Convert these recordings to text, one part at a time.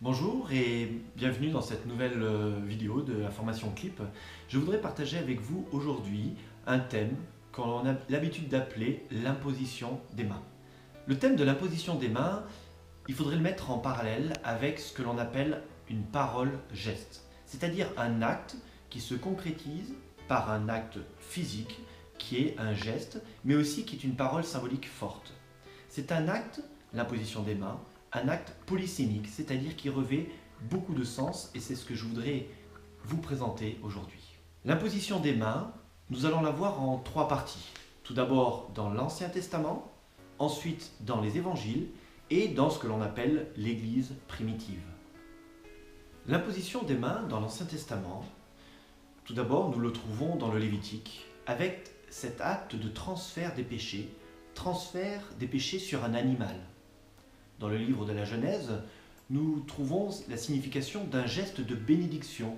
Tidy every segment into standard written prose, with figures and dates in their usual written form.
Bonjour et bienvenue dans cette nouvelle vidéo de la formation Clip. Je voudrais partager avec vous aujourd'hui un thème qu'on a l'habitude d'appeler l'imposition des mains. Le thème de l'imposition des mains, il faudrait le mettre en parallèle avec ce que l'on appelle une parole-geste, c'est-à-dire un acte qui se concrétise par un acte physique qui est un geste, mais aussi qui est une parole symbolique forte. C'est un acte, l'imposition des mains, un acte polysémique, c'est-à-dire qui revêt beaucoup de sens, et c'est ce que je voudrais vous présenter aujourd'hui. L'imposition des mains, nous allons la voir en trois parties. Tout d'abord dans l'Ancien Testament, ensuite dans les Évangiles, et dans ce que l'on appelle l'Église primitive. L'imposition des mains dans l'Ancien Testament, tout d'abord nous le trouvons dans le Lévitique, avec cet acte de transfert des péchés sur un animal. Dans le livre de la Genèse, nous trouvons la signification d'un geste de bénédiction.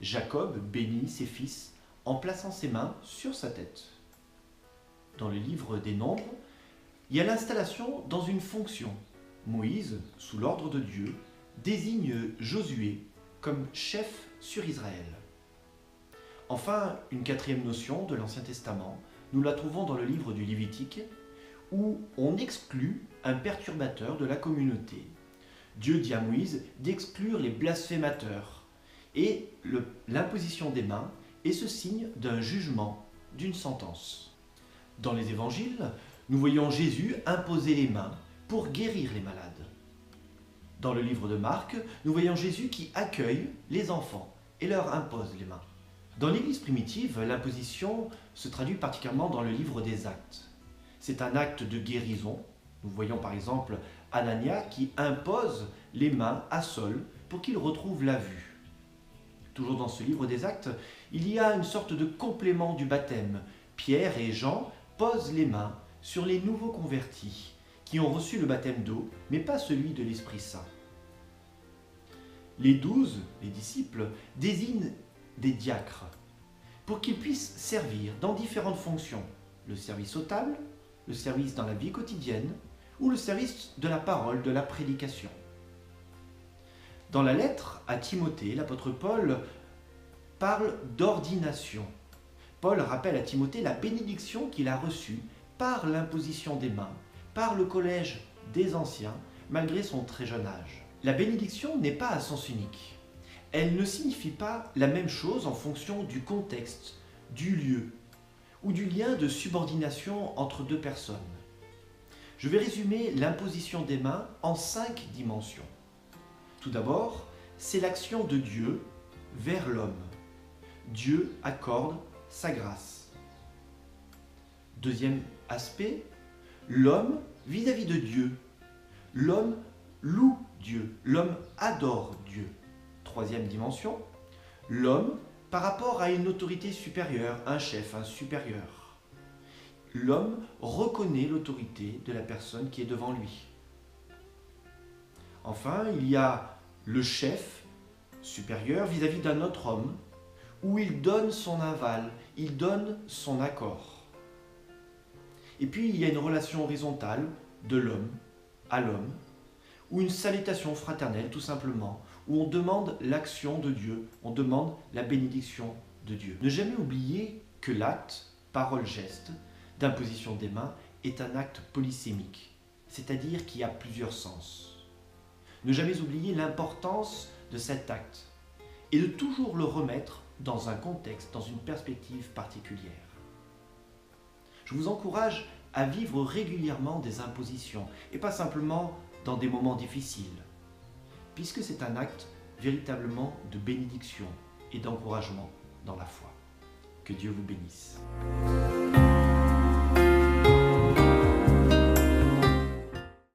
Jacob bénit ses fils en plaçant ses mains sur sa tête. Dans le livre des Nombres, il y a l'installation dans une fonction. Moïse, sous l'ordre de Dieu, désigne Josué comme chef sur Israël. Enfin, une quatrième notion de l'Ancien Testament, nous la trouvons dans le livre du Lévitique, où on exclut un perturbateur de la communauté. Dieu dit à Moïse d'exclure les blasphémateurs. Et l'imposition des mains est ce signe d'un jugement, d'une sentence. Dans les évangiles, nous voyons Jésus imposer les mains pour guérir les malades. Dans le livre de Marc, nous voyons Jésus qui accueille les enfants et leur impose les mains. Dans l'Église primitive, l'imposition se traduit particulièrement dans le livre des Actes. C'est un acte de guérison. Nous voyons par exemple Anania qui impose les mains à Saul pour qu'il retrouve la vue. Toujours dans ce livre des Actes, il y a une sorte de complément du baptême. Pierre et Jean posent les mains sur les nouveaux convertis qui ont reçu le baptême d'eau, mais pas celui de l'Esprit Saint. Les 12, les disciples, désignent des diacres pour qu'ils puissent servir dans différentes fonctions. Le service aux tables, le service dans la vie quotidienne ou le service de la parole, de la prédication. Dans la lettre à Timothée, l'apôtre Paul parle d'ordination. Paul rappelle à Timothée la bénédiction qu'il a reçue par l'imposition des mains, par le collège des anciens, malgré son très jeune âge. La bénédiction n'est pas à sens unique. Elle ne signifie pas la même chose en fonction du contexte, du lieu, ou du lien de subordination entre deux personnes. Je vais résumer l'imposition des mains en 5 dimensions. Tout d'abord, c'est l'action de Dieu vers l'homme. Dieu accorde sa grâce. Deuxième aspect, l'homme vis-à-vis de Dieu. L'homme loue Dieu, l'homme adore Dieu. Troisième dimension, l'homme par rapport à une autorité supérieure, un chef, un supérieur. L'homme reconnaît l'autorité de la personne qui est devant lui. Enfin, il y a le chef supérieur vis-à-vis d'un autre homme, où il donne son aval, il donne son accord. Et puis, il y a une relation horizontale de l'homme à l'homme, ou une salutation fraternelle tout simplement, où on demande l'action de Dieu, on demande la bénédiction de Dieu. Ne jamais oublier que l'acte, parole-geste, d'imposition des mains est un acte polysémique, c'est-à-dire qui a plusieurs sens. Ne jamais oublier l'importance de cet acte et de toujours le remettre dans un contexte, dans une perspective particulière. Je vous encourage à vivre régulièrement des impositions et pas simplement dans des moments difficiles, puisque c'est un acte véritablement de bénédiction et d'encouragement dans la foi. Que Dieu vous bénisse.